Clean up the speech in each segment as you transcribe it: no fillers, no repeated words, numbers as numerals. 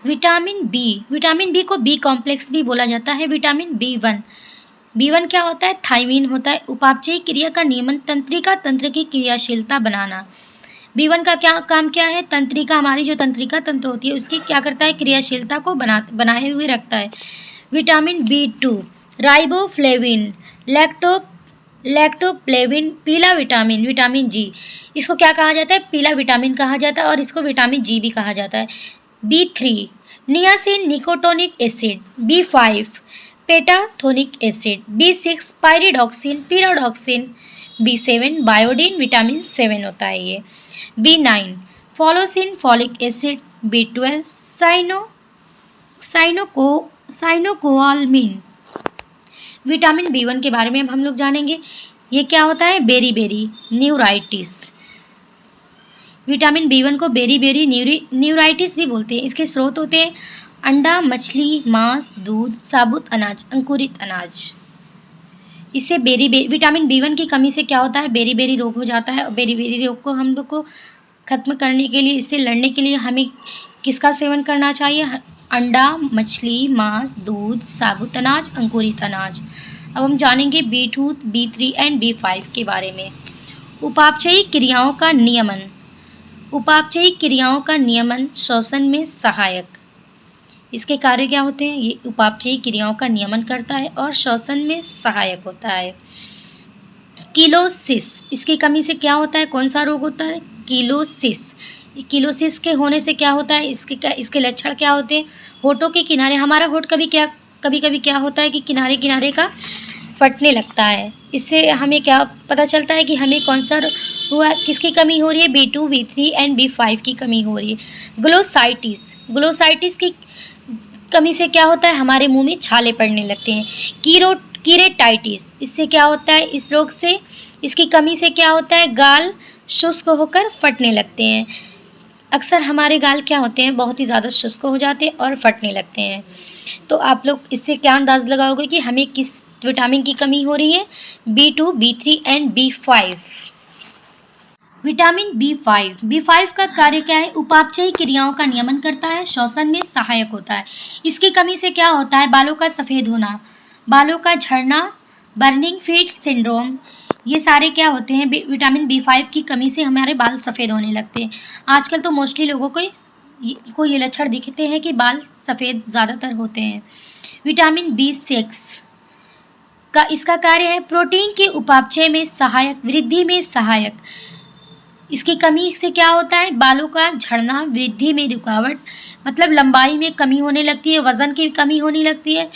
Vitamin B को B complex भी बोला जाता है। विटामिन बी वन क्या होता है? थायमीन होता है। उपापचयी क्रिया का नियमन, तंत्रिका तंत्र की क्रियाशीलता बनाना। बी1 का क्या काम क्या है? तंत्रिका, हमारी जो तंत्रिका तंत्र होती है उसकी क्या करता है? क्रियाशीलता को बनाए हुए रखता है। विटामिन बी2 राइबोफ्लेविन, लैक्टोप्लेविन, पीला विटामिन जी, इसको क्या कहा जाता है? पीला विटामिन कहा जाता है और इसको विटामिन जी भी कहा जाता है। B3 niacin nicotinic acid, B5 पेटाथोनिक acid, B6 pyridoxine, बी7 बायोडीन, vitamin 7 होता है ये। बी9 फॉलोसिन folic acid, B12 साइनोकोआलमिन। Vitamin B1 के बारे में अब हम लोग जानेंगे। ये क्या होता है? Beri neuritis. विटामिन बी1 को बेरी न्यूराइटिस भी बोलते हैं। इसके स्रोत होते हैं अंडा, मछली, मांस, दूध, साबुत अनाज, अंकुरित अनाज। इससे विटामिन बी1 की कमी से क्या होता है? बेरी रोग हो जाता है। और बेरी रोग को हम लोग को खत्म करने के लिए, इससे लड़ने के लिए हमें किसका सेवन करना चाहिए? अंडा, मछली, मांस, दूध, साबुत अनाज, अंकुरित अनाज। अब हम जानेंगे बी2, बी3 एंड बी5 के बारे में। उपापचयी क्रियाओं का नियमन श्वसन में सहायक। इसके कार्य क्या होते हैं? ये उपापचयी क्रियाओं का नियमन करता है और श्वसन में सहायक होता है। किलोसिस, इसकी कमी से क्या होता है? कौन सा रोग होता है? किलोसिस के होने से क्या होता है? इसके लक्षण क्या होते हैं? होठों के किनारे, हमारा होठ कभी कभी क्या होता है कि किनारे का फटने लगता है। इससे हमें क्या पता चलता है कि हमें कौन सा हुआ, किसकी कमी हो रही है? बी2, बी3 एंड बी5 की कमी हो रही है। ग्लोसाइटिस की कमी से क्या होता है? हमारे मुंह में छाले पड़ने लगते हैं। कीरेटाइटिस, इससे क्या होता है? इस रोग से, इसकी कमी से क्या होता है? गाल शुष्क होकर फटने लगते हैं। अक्सर हमारे गाल क्या होते हैं? बहुत ही ज़्यादा शुष्क हो जाते हैं और फटने लगते हैं। तो आप लोग इससे क्या अंदाज़ लगाओगे कि हमें किस विटामिन की कमी हो रही है? बी2, B3 and B5. Vitamin B5 का कार्य क्या है? उपापचयी क्रियाओं का नियमन करता है, श्वसन में सहायक होता है। इसकी कमी से क्या होता है? बालों का सफ़ेद होना, बालों का झड़ना, बर्निंग फीट सिंड्रोम, ये सारे क्या होते हैं? विटामिन बी5 की कमी से हमारे बाल सफ़ेद होने लगते हैं। आजकल तो मोस्टली लोगों को ये लक्षण दिखते हैं कि बाल सफ़ेद ज़्यादातर होते हैं। विटामिन बी6 का इसका कार्य है प्रोटीन के उपापचय में सहायक, वृद्धि में सहायक। इसकी कमी से क्या होता है? बालों का झड़ना, वृद्धि में रुकावट, मतलब लंबाई में कमी होने लगती है, वजन की कमी होने लगती है।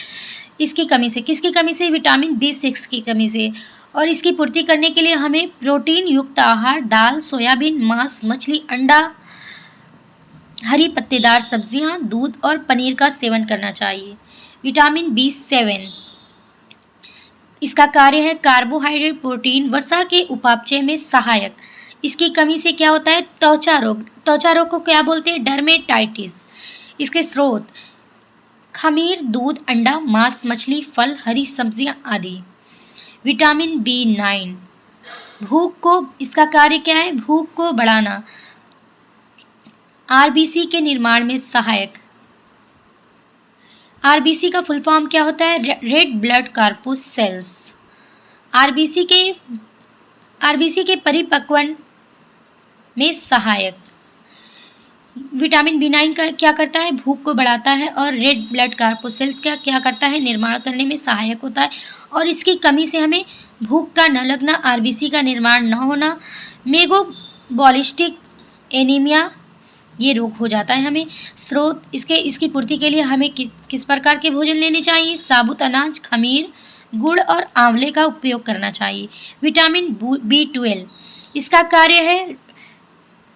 इसकी कमी से, किसकी कमी से? विटामिन बी6 की कमी से। और इसकी पूर्ति करने के लिए हमें प्रोटीन युक्त आहार, दाल, सोयाबीन, मांस, मछली, अंडा, हरी पत्तेदार सब्जियां, दूध और पनीर का सेवन करना चाहिए। विटामिन बी7 इसका कार्य है कार्बोहाइड्रेट, प्रोटीन, वसा के उपापचय में सहायक। इसकी कमी से क्या होता है? त्वचा रोग को क्या बोलते हैं? डर्मेटाइटिस। इसके स्रोत खमीर, दूध, अंडा, मांस, मछली, फल, हरी सब्जियां आदि। विटामिन बी9 इसका कार्य क्या है? भूख को बढ़ाना, आरबीसी के निर्माण में सहायक। आरबीसी का फुल फॉर्म क्या होता है? Red blood कॉर्पुसेल्स। आरबीसी के परिपक्वन में सहायक। विटामिन बी9 का क्या करता है? भूख को बढ़ाता है और रेड ब्लड कॉर्पुसेल्स का क्या करता है? निर्माण करने में सहायक होता है। और इसकी कमी से हमें भूख का न लगना, आरबीसी का निर्माण न होना, मेगाबॉलिस्टिक एनीमिया, ये रोग हो जाता है हमें। स्रोत इसकी पूर्ति के लिए हमें किस प्रकार के भोजन लेने चाहिए? साबुत अनाज, खमीर, गुड़ और आंवले का उपयोग करना चाहिए। विटामिन बी12 इसका कार्य है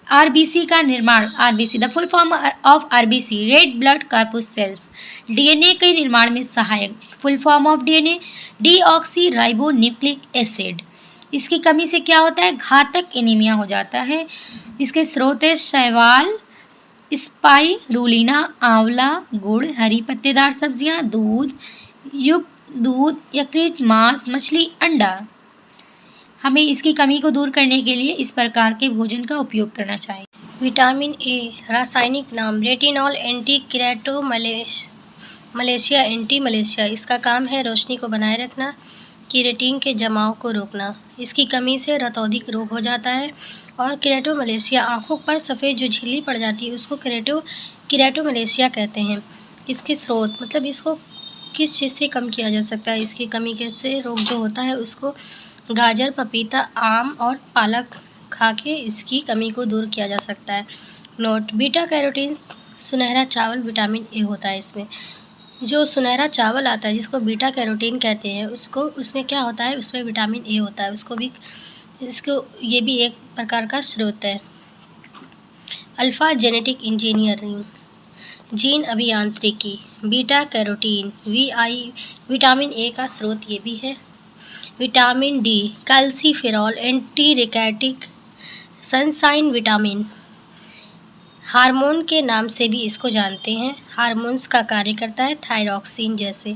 आरबीसी का निर्माण। RBC the full form of RBC red blood corpuscles, DNA के निर्माण में सहायक। Full form of DNA deoxyribonucleic acid. इसकी कमी से क्या होता है? घातक एनीमिया हो जाता है। इसके स्रोत है शैवाल, स्पाइरुलिना, आंवला, गुड़, हरी पत्तेदार सब्जियां, दूध, यकृत, मांस, मछली, अंडा। हमें इसकी कमी को दूर करने के लिए इस प्रकार के भोजन का उपयोग करना चाहिए। विटामिन ए रासायनिक नाम retinol anti kerato Malaysia anti Malaysia. इसका काम है रोशनी को बनाए रखना, केराटिन के जमाव को रोकना। इसकी कमी से रतौंधिक रोग हो जाता है। और केराटोमलेशिया आँखों पर सफ़ेद जो झिल्ली पड़ जाती है उसको केराटोमलेशिया कहते हैं। इसके स्रोत मतलब इसको किस चीज़ से कम किया जा सकता है, इसकी कमी से रोग जो होता है उसको गाजर, पपीता, आम और पालक खा के इसकी कमी को दूर किया जा सकता है। नोट: बीटा कैरोटीन सुनहरा चावल विटामिन ए होता है। इसमें जो सुनहरा चावल आता है जिसको बीटा कैरोटीन कहते हैं उसमें क्या होता है, उसमें विटामिन ए होता है। ये भी एक प्रकार का स्रोत है। अल्फा जेनेटिक इंजीनियरिंग, जीन अभियांत्रिकी, बीटा कैरोटीन विटामिन ए का स्रोत ये भी है। Vitamin D calciferol antirachitic, sunshine vitamin, hormone के नाम से भी इसको जानते हैं। हार्मोन्स का कार्य करता है थायरॉक्सिन जैसे।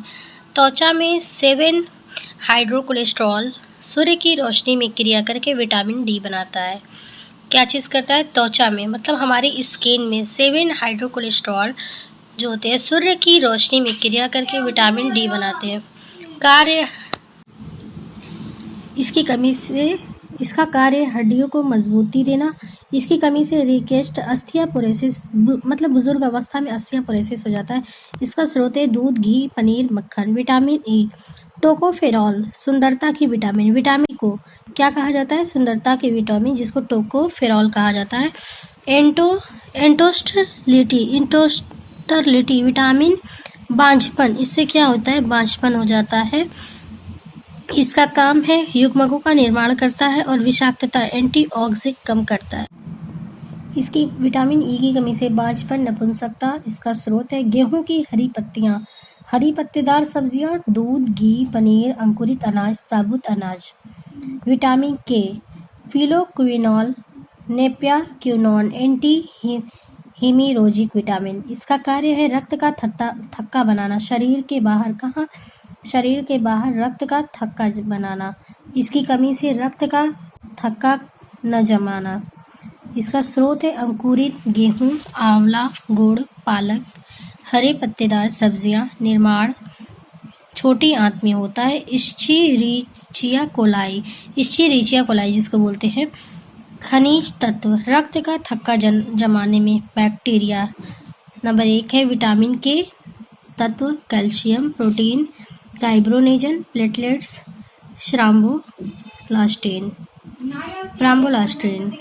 त्वचा में 7 हाइड्रोकोलेस्ट्रॉल सूर्य की रोशनी में क्रिया करके विटामिन डी बनाता है। क्या चीज़ करता है? त्वचा में मतलब हमारी स्किन में 7 हाइड्रोकोलेस्ट्रॉल जो होते हैं सूर्य की रोशनी में क्रिया करके विटामिन डी बनाते हैं। कार्य: इसकी कमी से इसका कार्य हड्डियों को मजबूती देना। इसकी कमी से रिकेस्ट ऑस्टियोपोरोसिस मतलब बुजुर्ग अवस्था में ऑस्टियोपोरोसिस हो जाता है। इसका स्रोत है दूध, घी, पनीर, मक्खन। विटामिन ई टोकोफेरॉल सुंदरता की विटामिन। विटामिन को क्या कहा जाता है? सुंदरता की विटामिन, जिसको टोकोफेरॉल कहा जाता है। इंटोस्टरलिटी विटामिन बांझपन, इससे क्या होता है? बांझपन हो जाता है। इसका काम है युग्मकों का निर्माण करता है और विषाक्तता एंटीऑक्सीडेंट कम करता है। इसकी विटामिन ई की कमी से बांझपन, नपुंसकता। इसका स्रोत है गेहूं की हरी पत्तियां, हरी पत्तेदार सब्जियां, दूध, घी, पनीर, अंकुरित अनाज, साबुत अनाज। विटामिन के फिलोक्विनोल, नेपियाक्विनोन एंटी हीमिरोजिक विटामिन। इसका कार्य है रक्त का थक्का बनाना, शरीर के बाहर रक्त का थक्का बनाना। इसकी कमी से रक्त का थक्का न जमाना। इसका स्रोत है अंकुरित गेहूं, आंवला, गुड़, पालक, हरे पत्तेदार सब्जियां। निर्माण छोटी आंत में होता है। इश्चीरिचिया कोलाई जिसको बोलते हैं। खनिज तत्व: रक्त का थक्का जमाने में बैक्टीरिया। नंबर 1 है विटामिन के तत्व: कैल्शियम, प्रोटीन, फाइब्रोनेजन, प्लेटलेट्स, प्राम्बोलास्टिन।